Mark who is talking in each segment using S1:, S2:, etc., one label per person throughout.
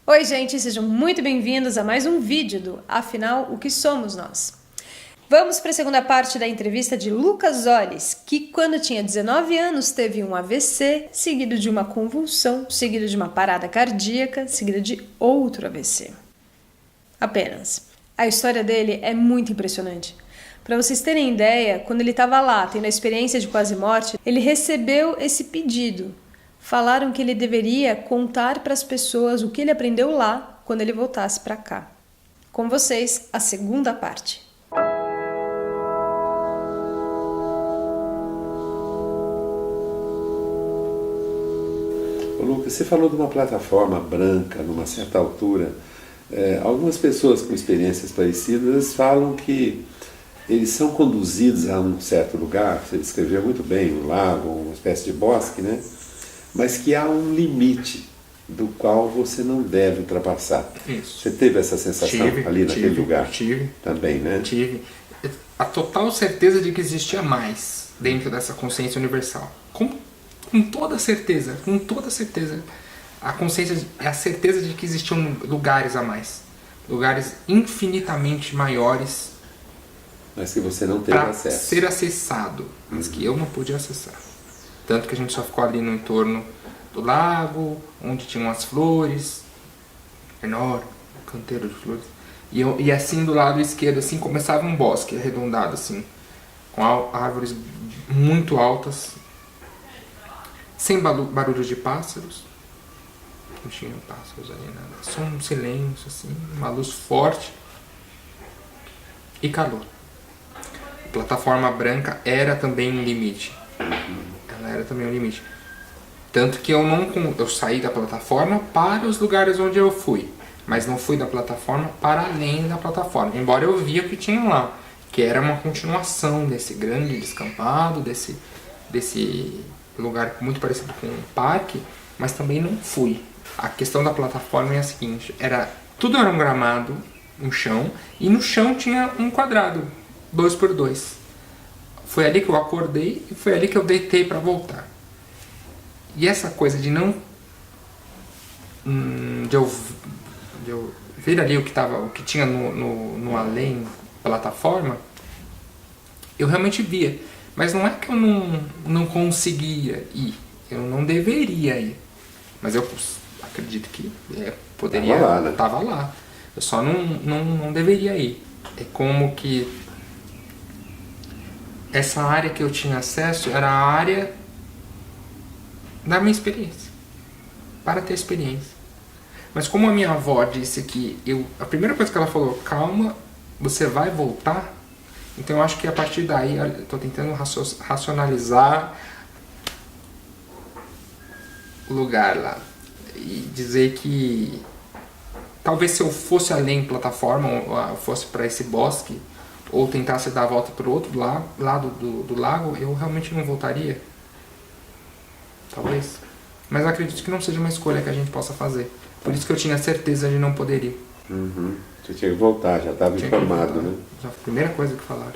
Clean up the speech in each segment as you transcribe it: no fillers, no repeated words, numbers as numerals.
S1: Oi gente, sejam muito bem-vindos a mais um vídeo do Afinal, o que somos nós? Vamos para a segunda parte da entrevista de Lucas Ollis, que quando tinha 19 anos teve um AVC, seguido de uma convulsão, seguido de uma parada cardíaca, seguido de outro AVC. Apenas. A história dele é muito impressionante. Para vocês terem ideia, quando ele estava lá, tendo a experiência de quase morte, ele recebeu esse pedido. Falaram que ele deveria contar para as pessoas o que ele aprendeu lá quando ele voltasse para cá. Com vocês, a segunda parte.
S2: Ô Lucas, você falou de uma plataforma branca numa certa altura. Algumas pessoas com experiências parecidas falam que eles são conduzidos a um certo lugar, você descreveu muito bem, um lago, uma espécie de bosque, né? Mas que há um limite do qual você não deve ultrapassar.
S3: Isso.
S2: Você teve essa sensação ali naquele lugar?
S3: Tive.
S2: Também, né?
S3: Tive. A total certeza de que existia mais dentro dessa consciência universal. Com toda certeza, com toda certeza. A consciência é a certeza de que existiam lugares a mais. Lugares infinitamente maiores.
S2: Mas que você não teve
S3: para
S2: acesso.
S3: ser acessado, mas que eu não pude acessar. Tanto que a gente só ficou ali no entorno do lago, onde tinham as flores, enorme, um canteiro de flores. E assim do lado esquerdo, assim, começava um bosque arredondado, assim, com árvores muito altas, sem barulho de pássaros. Não tinha pássaros ali, nada. Só um silêncio, assim, uma luz forte e calor. A plataforma branca era também um limite. Ela era também um limite. Tanto que eu saí da plataforma para os lugares onde eu fui. Mas não fui da plataforma para além da plataforma. Embora eu via o que tinha lá. Que era uma continuação desse grande descampado, desse lugar muito parecido com um parque. Mas também não fui. A questão da plataforma é a seguinte. Tudo era um gramado, um chão. E no chão tinha um quadrado, 2x2. Foi ali que eu acordei e foi ali que eu deitei para voltar. E essa coisa de não... de eu ver ali o que tinha no além plataforma, eu realmente via. Mas não é que eu não conseguia ir. Eu não deveria ir. Mas eu acredito que poderia...
S2: Tava lá, né?
S3: Tava lá. Eu só não deveria ir. É como que... essa área que eu tinha acesso era a área da minha experiência, para ter experiência. Mas como a minha avó disse que a primeira coisa que ela falou, calma, você vai voltar, então eu acho que a partir daí eu estou tentando racionalizar o lugar lá e dizer que talvez se eu fosse além plataforma, ou fosse para esse bosque, ou tentasse dar a volta para o outro lado do lago, eu realmente não voltaria. Talvez. Mas eu acredito que não seja uma escolha que a gente possa fazer. Por isso que eu tinha certeza de não poder ir.
S2: Você tinha que voltar, já estava informado, né?
S3: Já foi a primeira coisa que falaram.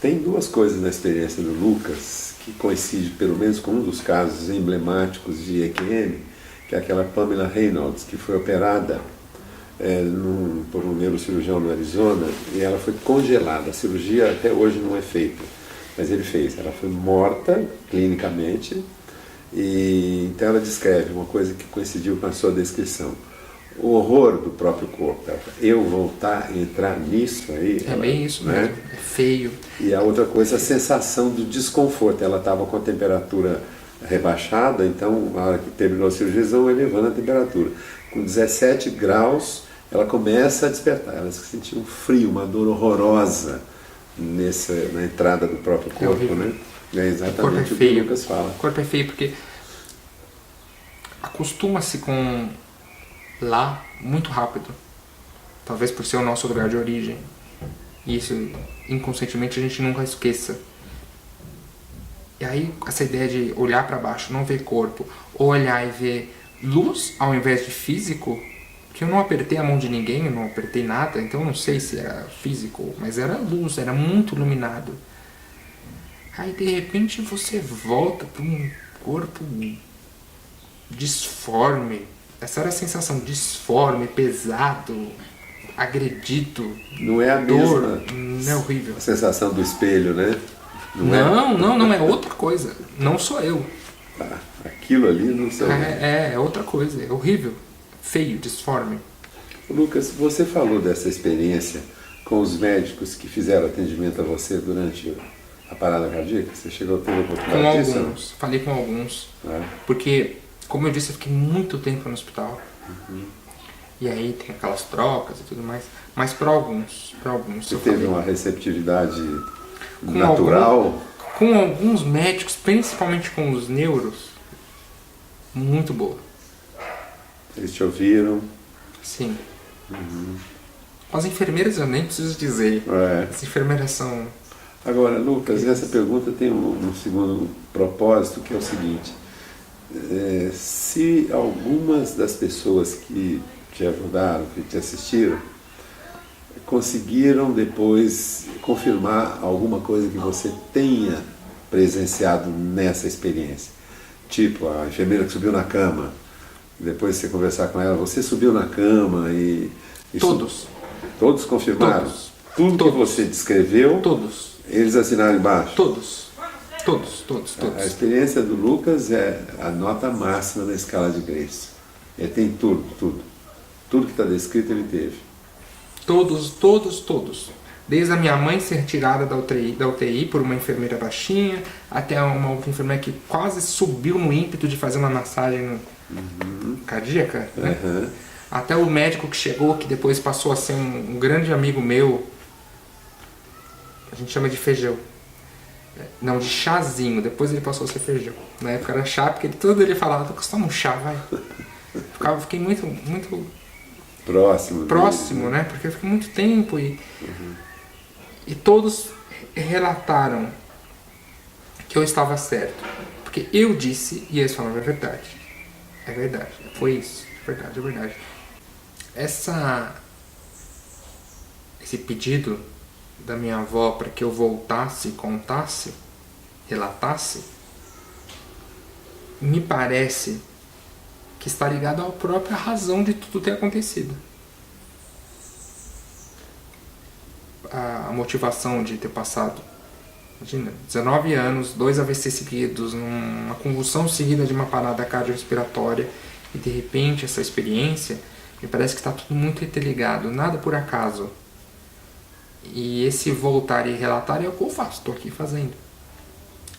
S2: Tem duas coisas na experiência do Lucas que coincidem pelo menos com um dos casos emblemáticos de EQM, que é aquela Pamela Reynolds, que foi operada por um neurocirurgião no Arizona, e ela foi congelada. A cirurgia até hoje não é feita, mas ele fez. Ela foi morta clinicamente, e então ela descreve uma coisa que coincidiu com a sua descrição. O horror do próprio corpo. Eu voltar e entrar nisso aí...
S3: Bem isso mesmo, né? É feio.
S2: E a outra coisa, a sensação do desconforto. Ela estava com a temperatura rebaixada, então na hora que terminou a cirurgia, eles vão elevando a temperatura. Com 17 graus, ela começa a despertar. Ela sentiu um frio, uma dor horrorosa na entrada do próprio corpo, né? É exatamente o que o Lucas fala.
S3: O corpo é feio porque acostuma-se com lá muito rápido. Talvez por ser o nosso lugar de origem. E isso, inconscientemente, a gente nunca esqueça. E aí, essa ideia de olhar para baixo, não ver corpo, olhar e ver luz ao invés de físico, que eu não apertei a mão de ninguém, eu não apertei nada, então eu não sei se era físico, mas era luz, era muito iluminado. Aí de repente você volta para um corpo disforme, Essa era a sensação, disforme, pesado, agredido,
S2: Não é a
S3: dor,
S2: mesma
S3: não é horrível.
S2: sensação do espelho, né?
S3: Não, é outra coisa. Não sou eu.
S2: Tá, aquilo ali não são.
S3: É outra coisa, é horrível. Feio, disforme.
S2: Lucas, você falou dessa experiência com os médicos que fizeram atendimento a você durante a parada cardíaca? Você chegou a ter a
S3: Com
S2: oportunidade disso?
S3: alguns, falei com alguns.
S2: É.
S3: Porque, como eu disse, eu fiquei muito tempo no hospital. E aí tem aquelas trocas e tudo mais. Mas para alguns
S2: Você
S3: eu
S2: teve
S3: falei.
S2: uma receptividade natural?
S3: Com alguns médicos, principalmente com os neuros, muito boa.
S2: Eles te ouviram?
S3: Sim. As enfermeiras eu nem preciso dizer.
S2: É.
S3: As enfermeiras são...
S2: Agora, Lucas, essa pergunta tem um segundo propósito, que é o seguinte. Se algumas das pessoas que te ajudaram, que te assistiram, conseguiram depois confirmar alguma coisa que você tenha presenciado nessa experiência. Tipo, a enfermeira que subiu na cama, depois você conversar com ela, você subiu na cama e...
S3: Todos.
S2: Todos confirmaram?
S3: Todos.
S2: Tudo
S3: Todos.
S2: que você descreveu,
S3: Todos.
S2: eles assinaram embaixo?
S3: Todos.
S2: A experiência do Lucas é a nota máxima na escala de Grace. Ele tem tudo. Tudo que está descrito ele teve.
S3: Todos. Desde a minha mãe ser tirada da UTI por uma enfermeira baixinha, até uma outra enfermeira que quase subiu no ímpeto de fazer uma massagem cardíaca, né?
S2: Uhum.
S3: Até o médico que chegou, que depois passou a ser um grande amigo meu, a gente chama de feijão. Não, de chazinho, depois ele passou a ser feijão. Na época era chá, porque ele falava, Lucas, toma um chá, vai. Fiquei muito próximo, né? Porque eu fiquei muito tempo e todos relataram que eu estava certo. Porque eu disse e eles falaram, é verdade. É verdade, foi isso, é verdade. Esse pedido da minha avó para que eu voltasse, contasse, relatasse, me parece que está ligado à própria razão de tudo ter acontecido. A motivação de ter passado, imagina, 19 anos, 2 AVC seguidos, uma convulsão seguida de uma parada cardiorrespiratória, e de repente essa experiência, me parece que está tudo muito interligado, nada por acaso. E esse voltar e relatar é o que eu faço, estou aqui fazendo.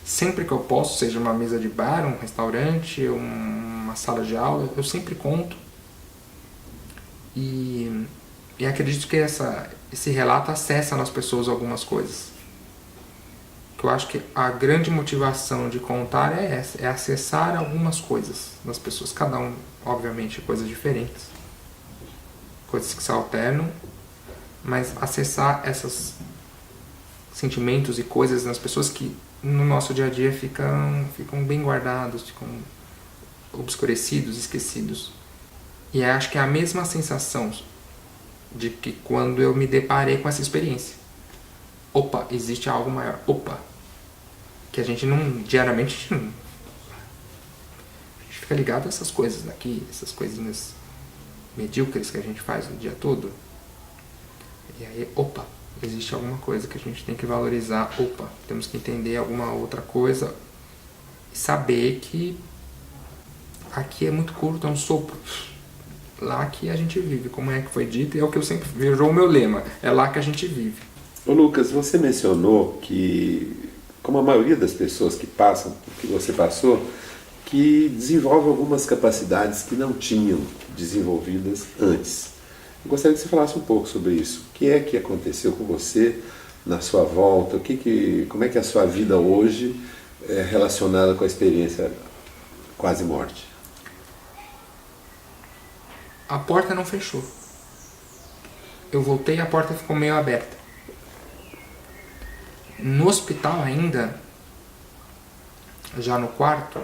S3: Sempre que eu posso, seja uma mesa de bar, um restaurante, uma sala de aula, eu sempre conto. E acredito que esse relato acessa nas pessoas algumas coisas. Que eu acho que a grande motivação de contar é essa, é acessar algumas coisas nas pessoas. Cada um, obviamente, coisas diferentes. Coisas que se alternam, mas acessar esses sentimentos e coisas nas pessoas que no nosso dia a dia ficam bem guardados, ficam obscurecidos, esquecidos. E acho que é a mesma sensação de que quando eu me deparei com essa experiência. Opa, existe algo maior. Opa, que a gente não, diariamente, a gente fica ligado a essas coisas daqui, essas coisinhas medíocres que a gente faz o dia todo. E aí, opa, existe alguma coisa que a gente tem que valorizar. Opa, temos que entender alguma outra coisa e saber que aqui é muito curto, é um sopro. Lá que a gente vive, como é que foi dito, e é o que eu sempre vejo, o meu lema, é lá que a gente vive.
S2: Ô Lucas, você mencionou que, como a maioria das pessoas que passam por que você passou, que desenvolve algumas capacidades que não tinham desenvolvidas antes. Eu gostaria que você falasse um pouco sobre isso. O que é que aconteceu com você na sua volta? Como é que é a sua vida hoje é relacionada com a experiência quase morte?
S3: A porta não fechou. Eu voltei e a porta ficou meio aberta. No hospital ainda, já no quarto,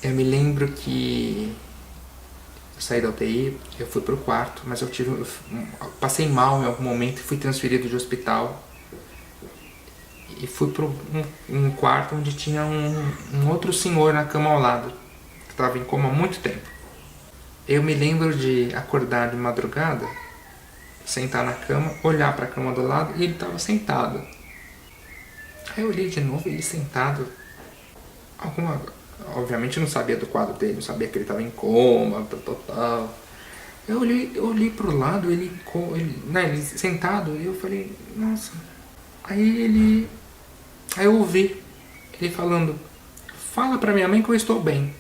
S3: eu me lembro que eu saí da UTI, eu fui pro quarto, mas eu passei mal em algum momento e fui transferido de hospital. E fui para um quarto onde tinha um outro senhor na cama ao lado, que estava em coma há muito tempo. Eu me lembro de acordar de madrugada, sentar na cama, olhar para a cama do lado e ele estava sentado. Aí eu olhei de novo, ele sentado. Obviamente eu não sabia do quadro dele, não sabia que ele estava em coma, tal. Eu olhei pro lado, ele sentado, e eu falei, nossa. Aí eu ouvi ele falando, fala pra minha mãe que eu estou bem.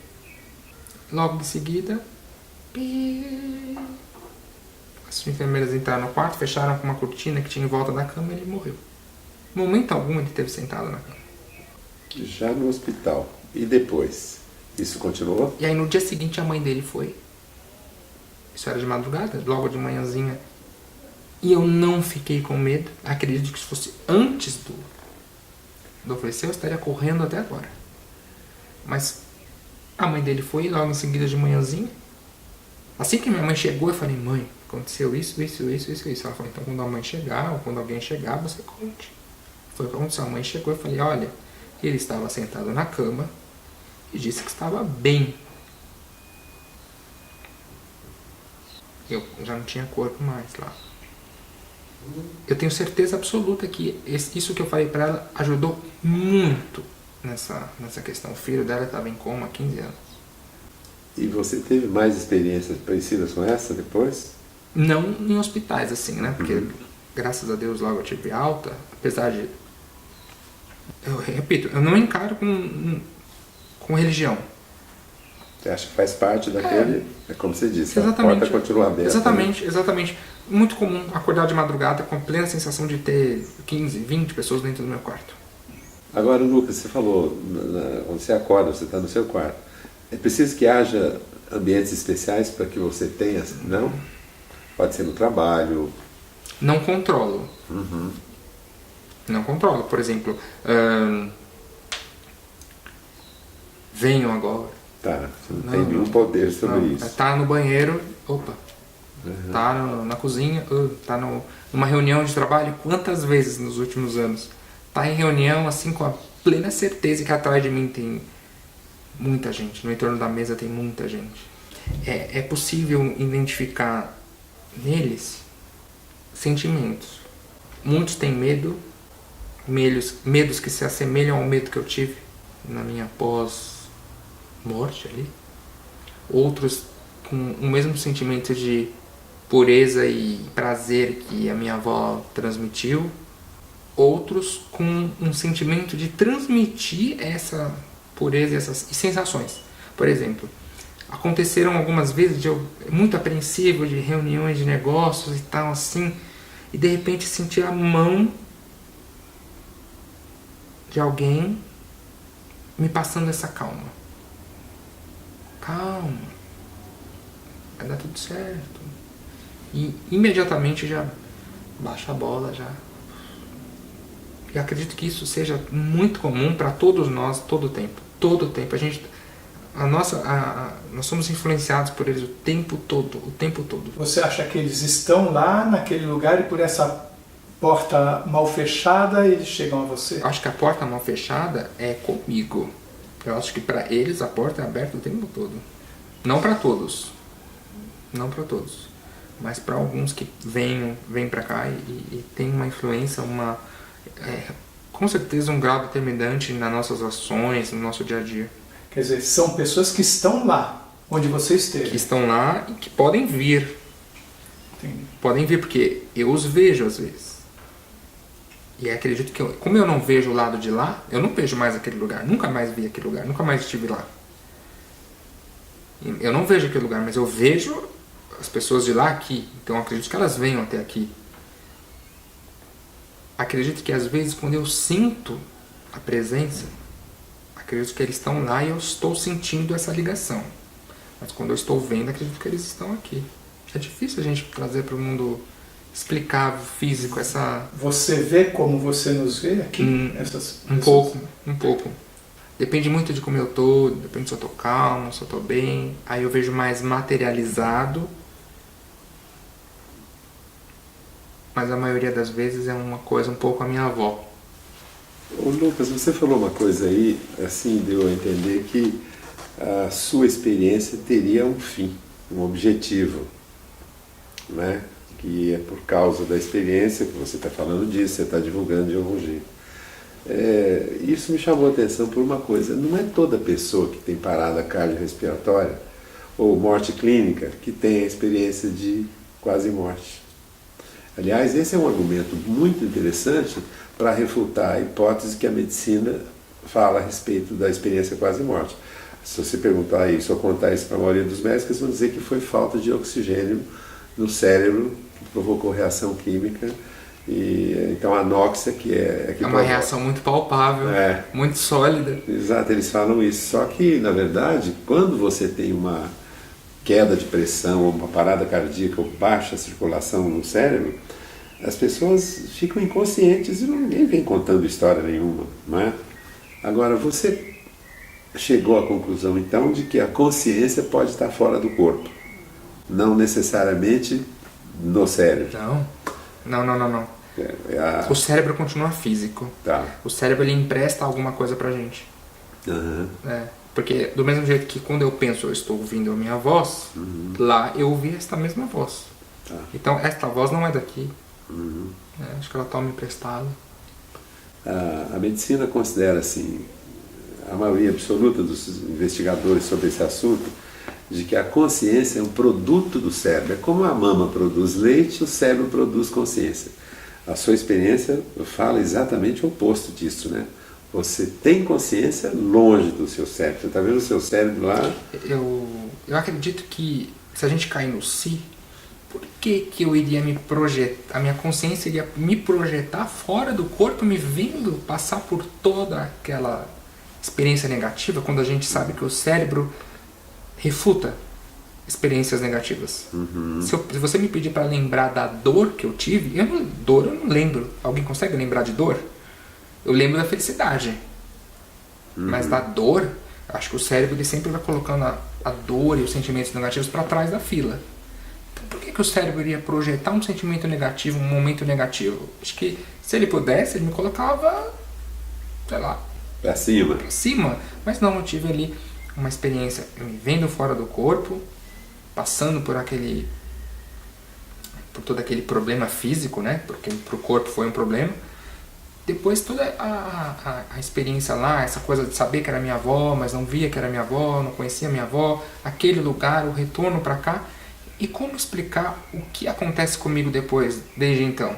S3: Logo em seguida, as enfermeiras entraram no quarto, fecharam com uma cortina que tinha em volta da cama e ele morreu. Em momento algum ele esteve sentado na cama.
S2: Já no hospital. E depois? Isso continuou?
S3: E aí no dia seguinte a mãe dele foi. Isso era de madrugada, logo de manhãzinha. E eu não fiquei com medo. Acredito que se fosse antes do oferecer, eu estaria correndo até agora. Mas a mãe dele foi logo em seguida de manhãzinha. Assim que minha mãe chegou, eu falei, mãe, aconteceu isso. Ela falou, então quando a mãe chegar, ou quando alguém chegar, você conte. Foi quando a mãe chegou, eu falei, olha, ele estava sentado na cama e disse que estava bem. Eu já não tinha corpo mais lá. Eu tenho certeza absoluta que isso que eu falei pra ela ajudou muito nessa questão. O filho dela estava em coma há 15 anos.
S2: E você teve mais experiências parecidas com essa depois?
S3: Não em hospitais, assim, né? Porque, graças a Deus, logo eu tive alta. Apesar de... Eu repito, eu não encaro com religião.
S2: Você acha que faz parte daquele... É como você disse,
S3: exatamente,
S2: a porta continua aberta.
S3: Exatamente. Muito comum acordar de madrugada com a plena sensação de ter 15, 20 pessoas dentro do meu quarto.
S2: Agora, Lucas, você falou, quando você acorda, você está no seu quarto. É preciso que haja ambientes especiais para que você tenha... Não? Pode ser no trabalho.
S3: Não controlo. Não controlo. Por exemplo, venham agora.
S2: Tá, você não tem nenhum poder sobre isso.
S3: Tá no banheiro, opa. Tá na cozinha, tá numa reunião de trabalho. Quantas vezes nos últimos anos? Tá em reunião, assim, com a plena certeza que atrás de mim tem muita gente. No entorno da mesa tem muita gente. É possível identificar neles sentimentos. Muitos têm medos que se assemelham ao medo que eu tive na minha pós-morte ali. Outros com o mesmo sentimento de pureza e prazer que a minha avó transmitiu. Outros com um sentimento de transmitir essa pureza e essas sensações. Por exemplo, aconteceram algumas vezes de eu muito apreensivo de reuniões de negócios e tal assim, e de repente sentir a mão de alguém me passando essa calma. Calma, vai dar tudo certo. E imediatamente já baixa a bola já. E acredito que isso seja muito comum para todos nós, todo o tempo. Todo o tempo. Nós somos influenciados por eles o tempo todo.
S4: Você acha que eles estão lá naquele lugar e por essa porta mal fechada eles chegam a você?
S3: Eu acho que a porta mal fechada é comigo. Eu acho que para eles a porta é aberta o tempo todo. Não para todos. Não para todos. Mas para alguns que vêm para cá e tem uma influência, com certeza um grau determinante nas nossas ações, no nosso dia a dia.
S4: Quer dizer, são pessoas que estão lá, onde você esteve.
S3: Que estão lá e que podem vir.
S4: Entendi.
S3: Podem vir porque eu os vejo às vezes. E acredito que, como eu não vejo o lado de lá, eu não vejo mais aquele lugar. Nunca mais vi aquele lugar, nunca mais estive lá. Eu não vejo aquele lugar, mas eu vejo as pessoas de lá aqui. Então acredito que elas venham até aqui. Acredito que às vezes quando eu sinto a presença, acredito que eles estão lá e eu estou sentindo essa ligação. Mas quando eu estou vendo, acredito que eles estão aqui. É difícil a gente trazer para o mundo explicável, físico, essa...
S4: Você vê como você nos vê aqui?
S3: Um pouco. Depende muito de como eu tô, depende se eu tô calmo, se eu tô bem. Aí eu vejo mais materializado. Mas a maioria das vezes é uma coisa um pouco a minha avó.
S2: Ô Lucas, você falou uma coisa aí, assim, deu a entender que a sua experiência teria um fim. um objetivo, né? Que é por causa da experiência que você está falando disso, você está divulgando de algum jeito. Isso me chamou a atenção por uma coisa: não é toda pessoa que tem parada cardiorrespiratória ou morte clínica que tem a experiência de quase morte. Aliás, esse é um argumento muito interessante para refutar a hipótese que a medicina fala a respeito da experiência quase morte. Se você perguntar isso ou contar isso para a maioria dos médicos, eles vão dizer que foi falta de oxigênio no cérebro que provocou reação química. E então a anóxia que
S3: é uma reação muito palpável, muito sólida.
S2: Exato, eles falam isso. Só que, na verdade, quando você tem uma queda de pressão ou uma parada cardíaca ou baixa circulação no cérebro, as pessoas ficam inconscientes e ninguém vem contando história nenhuma, não é? Agora, você chegou à conclusão, então, de que a consciência pode estar fora do corpo, não necessariamente no cérebro.
S3: Não. O cérebro continua físico.
S2: Tá.
S3: O cérebro, ele empresta alguma coisa pra gente.
S2: Uhum.
S3: Porque do mesmo jeito que quando eu penso eu estou ouvindo a minha voz, lá eu ouvi esta mesma voz.
S2: Tá.
S3: Então esta voz não é daqui.
S2: Uhum.
S3: Acho que ela toma emprestado.
S2: A medicina considera, assim, a maioria absoluta dos investigadores sobre esse assunto, de que a consciência é um produto do cérebro. É como a mama produz leite, o cérebro produz consciência. A sua experiência fala exatamente o oposto disso, né? Você tem consciência longe do seu cérebro. Você está vendo o seu cérebro lá?
S3: Eu acredito que se a gente cair no si, por que eu iria me projetar, a minha consciência iria me projetar fora do corpo, me vendo passar por toda aquela experiência negativa, quando a gente sabe que o cérebro refuta experiências negativas.
S2: Uhum.
S3: Se você me pedir para lembrar da dor que eu tive, eu não lembro. Alguém consegue lembrar de dor? Eu lembro da felicidade. Mas da dor, acho que o cérebro ele sempre vai colocando a dor e os sentimentos negativos para trás da fila. Então, por que o cérebro iria projetar um sentimento negativo, um momento negativo? Acho que se ele pudesse, ele me colocava, sei lá,
S2: para cima.
S3: Mas não, eu tive ali uma experiência me vendo fora do corpo, passando por todo aquele problema físico, né? Porque para o corpo foi um problema. Depois toda a experiência lá, essa coisa de saber que era minha avó, mas não via que era minha avó, não conhecia minha avó, aquele lugar, o retorno para cá. E como explicar o que acontece comigo depois, desde então?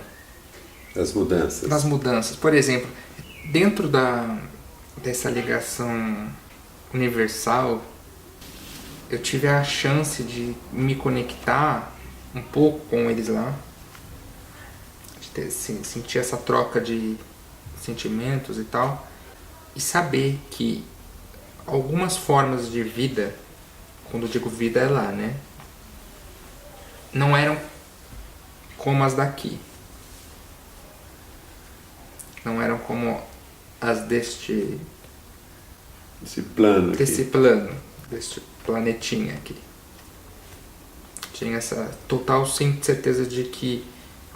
S2: Das mudanças.
S3: Por exemplo, dentro dessa ligação universal, eu tive a chance de me conectar um pouco com eles lá, de sentir essa troca de sentimentos e tal, e saber que algumas formas de vida, quando eu digo vida é lá, né, não eram como as daqui, não eram como as deste plano, deste planetinha aqui. Tinha essa total certeza de que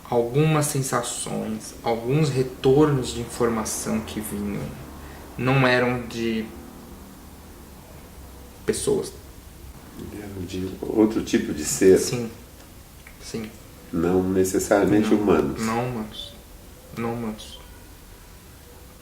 S3: algumas sensações, alguns retornos de informação que vinham não eram de pessoas.
S2: Eram de outro tipo de ser.
S3: Sim.
S2: Não necessariamente humanos.
S3: Não humanos.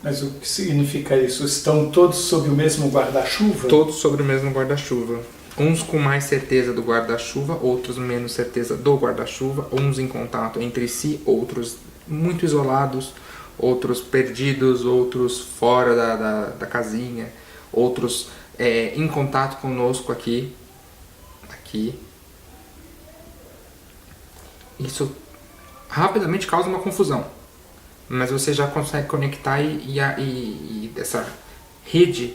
S4: Mas o que significa isso? Estão todos sob o mesmo guarda-chuva?
S3: Todos sob o mesmo guarda-chuva. Uns com mais certeza do guarda-chuva, outros menos certeza do guarda-chuva, uns em contato entre si, outros muito isolados, outros perdidos, outros fora da casinha, outros em contato conosco aqui. Isso rapidamente causa uma confusão, mas você já consegue conectar e essa rede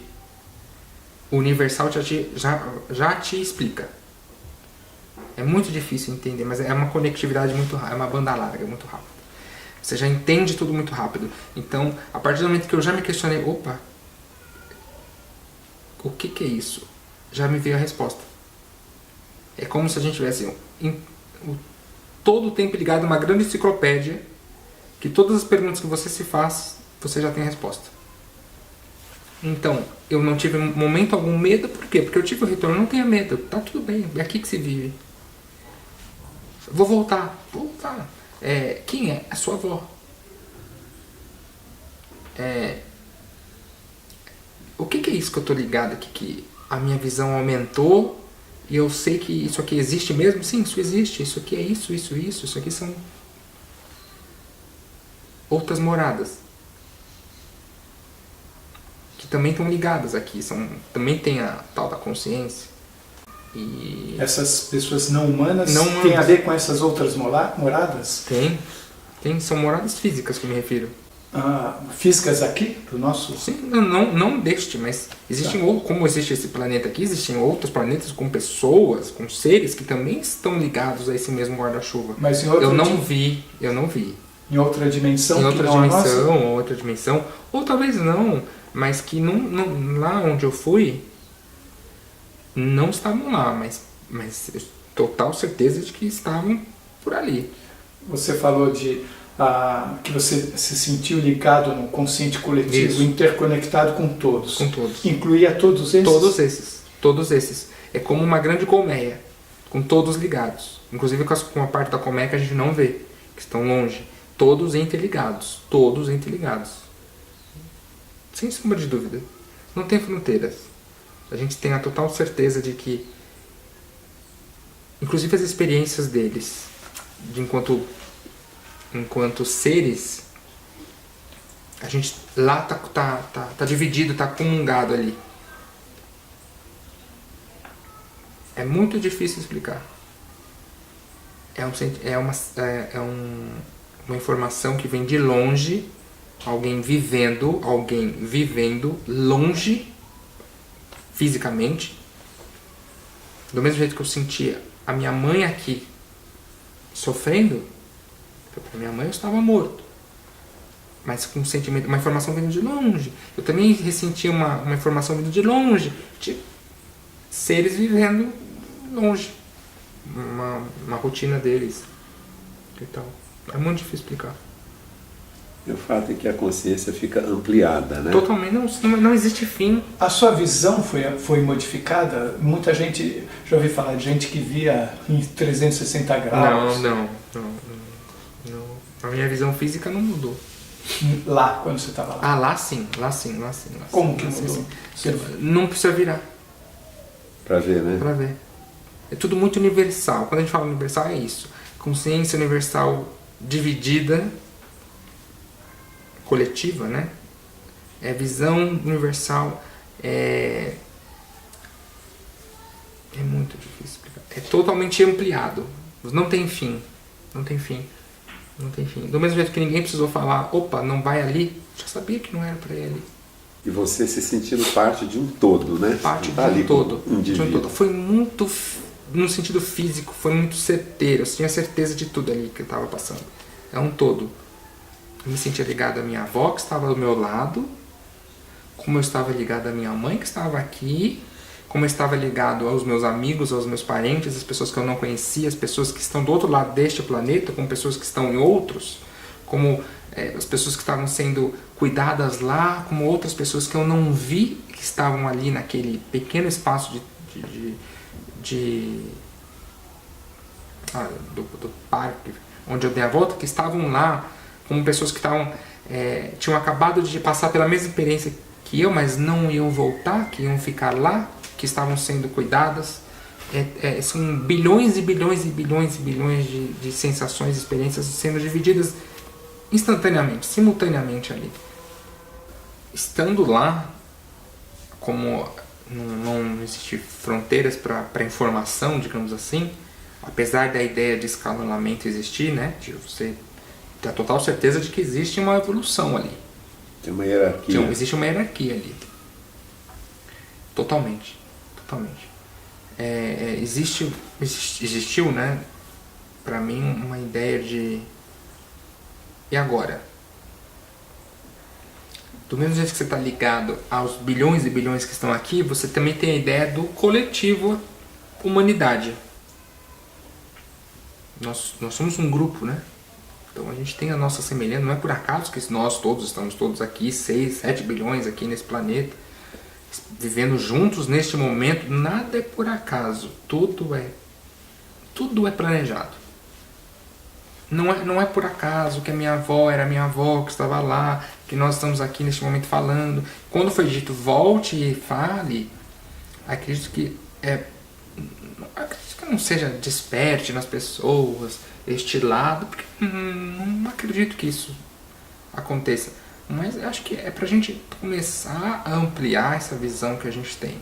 S3: universal já te explica. É muito difícil entender, mas é uma conectividade muito rápida, é uma banda larga, muito rápida. Você já entende tudo muito rápido. Então, a partir do momento que eu já me questionei, opa, o que é isso? Já me veio a resposta. É como se a gente tivesse todo o tempo ligado a uma grande enciclopédia, que todas as perguntas que você se faz, você já tem a resposta. Então, eu não tive em momento algum medo, por quê? Porque eu tive o retorno, não tenha medo, tá tudo bem, é aqui que se vive. Vou voltar. Quem é? A sua avó. O que é isso que eu tô ligado aqui? Que a minha visão aumentou e eu sei que isso aqui existe mesmo? Sim, isso existe. Isso aqui é isso. Isso aqui são outras moradas. Que também estão ligadas aqui. Também tem a tal da consciência. E
S4: essas pessoas não humanas
S3: Não
S4: têm
S3: humanas.
S4: a ver com essas outras moradas?
S3: Tem, são moradas físicas que eu me refiro.
S4: Físicas aqui, do nosso...
S3: Sim, não deste, mas existem outros, como existe esse planeta aqui, existem outros planetas com pessoas, com seres que também estão ligados a esse mesmo guarda-chuva.
S4: Mas em outra
S3: Eu não vi.
S4: Em outra dimensão?
S3: Em outra
S4: que não a nossa?
S3: dimensão, ou talvez não, mas que lá onde eu fui, não estavam lá, mas total certeza de que estavam por ali.
S4: Você falou de que você se sentiu ligado no consciente coletivo,
S3: Isso.
S4: interconectado com todos.
S3: Com todos.
S4: Incluía todos esses?
S3: Todos esses. É como uma grande colmeia, com todos ligados. Inclusive com a parte da colmeia que a gente não vê, que estão longe. Todos interligados. Sem sombra de dúvida. Não tem fronteiras. A gente tem a total certeza de que, inclusive as experiências deles, enquanto seres, a gente lá tá dividido, tá comungado ali. É muito difícil explicar. Uma informação que vem de longe, alguém vivendo longe, fisicamente. Do mesmo jeito que eu sentia a minha mãe aqui sofrendo, para minha mãe eu estava morto. Mas com um sentimento, uma informação vindo de longe. Eu também ressenti uma informação vindo de longe, de seres vivendo longe. Uma rotina deles e tal. É muito difícil explicar.
S2: E o fato é que a consciência fica ampliada, né?
S3: Totalmente, não existe fim.
S4: A sua visão foi modificada? Muita gente, já ouvi falar de gente que via em 360 graus.
S3: Não. A minha visão física não mudou.
S4: Lá, quando você estava lá.
S3: Lá sim.
S4: Como que mudou?
S3: Não precisa virar
S2: Para ver, né?
S3: pra ver. É tudo muito universal. Quando a gente fala universal, é isso. Consciência universal dividida, coletiva, né? É visão universal. É muito difícil explicar. É totalmente ampliado. Não tem fim. Do mesmo jeito que ninguém precisou falar, opa, não vai ali, já sabia que não era para ir ali.
S2: E você se sentindo parte de um todo, né?
S3: Parte
S2: Tá
S3: de um todo.
S2: indivíduo.
S3: Foi muito, no sentido físico, foi muito certeiro. Eu tinha certeza de tudo ali que eu estava passando. É um todo. Eu me sentia ligado à minha avó, que estava do meu lado, como eu estava ligado à minha mãe, que estava aqui, como eu estava ligado aos meus amigos, aos meus parentes, as pessoas que eu não conhecia, as pessoas que estão do outro lado deste planeta, como pessoas que estão em outros, como as pessoas que estavam sendo cuidadas lá, como outras pessoas que eu não vi, que estavam ali naquele pequeno espaço do parque, onde eu dei a volta, que estavam lá, como pessoas que tinham acabado de passar pela mesma experiência que eu, mas não iam voltar, que iam ficar lá, que estavam sendo cuidadas. São bilhões e bilhões e bilhões e bilhões de sensações, experiências sendo divididas instantaneamente, simultaneamente ali. Estando lá, como não existem fronteiras para informação, digamos assim, apesar da ideia de escalonamento existir, né, de você ter a total certeza de que existe uma evolução ali.
S2: Tem uma hierarquia.
S3: Existe uma hierarquia ali. Totalmente. Existiu, né, para mim, uma ideia de... E agora? Do mesmo jeito que você está ligado aos bilhões e bilhões que estão aqui, você também tem a ideia do coletivo humanidade. Nós somos um grupo, né? Então a gente tem a nossa semelhança, não é por acaso que nós todos estamos todos aqui, 6, 7 bilhões aqui nesse planeta. vivendo juntos neste momento, nada é por acaso, tudo é planejado. Não é por acaso que a minha avó era a minha avó que estava lá, que nós estamos aqui neste momento falando. Quando foi dito volte e fale, acredito que não seja desperte nas pessoas este lado, porque não acredito que isso aconteça. Mas acho que é pra gente começar a ampliar essa visão que a gente tem,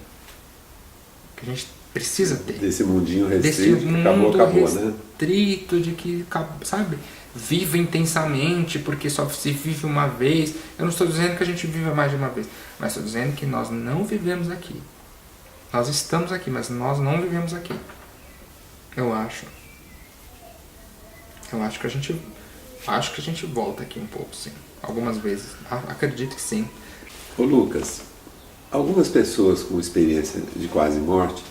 S3: que a gente precisa ter.
S2: Desse mundinho restrito,
S3: desse
S2: que
S3: mundo
S2: acabou, né?
S3: restrito, de que, sabe, viva intensamente, porque só se vive uma vez. Eu não estou dizendo que a gente viva mais de uma vez, mas estou dizendo que nós não vivemos aqui. Nós estamos aqui, mas nós não vivemos aqui. Eu acho que a gente volta aqui um pouco, sim. Algumas vezes. Acredito que sim.
S2: Ô Lucas, algumas pessoas com experiência de quase morte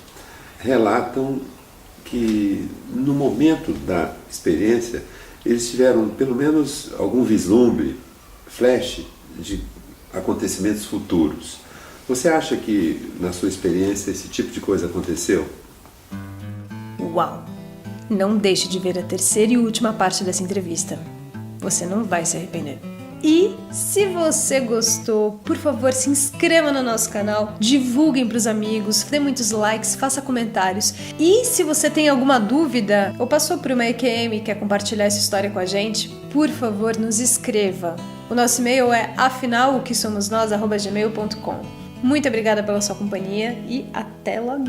S2: relatam que no momento da experiência eles tiveram pelo menos algum vislumbre, flash de acontecimentos futuros. Você acha que na sua experiência esse tipo de coisa aconteceu?
S1: Uau! Não deixe de ver a terceira e última parte dessa entrevista. Você não vai se arrepender. E se você gostou, por favor, se inscreva no nosso canal, divulguem para os amigos, dê muitos likes, faça comentários. E se você tem alguma dúvida ou passou por uma EQM e quer compartilhar essa história com a gente, por favor, nos escreva. O nosso e-mail é afinal-o-que-somos-nós@gmail.com. Muito obrigada pela sua companhia e até logo!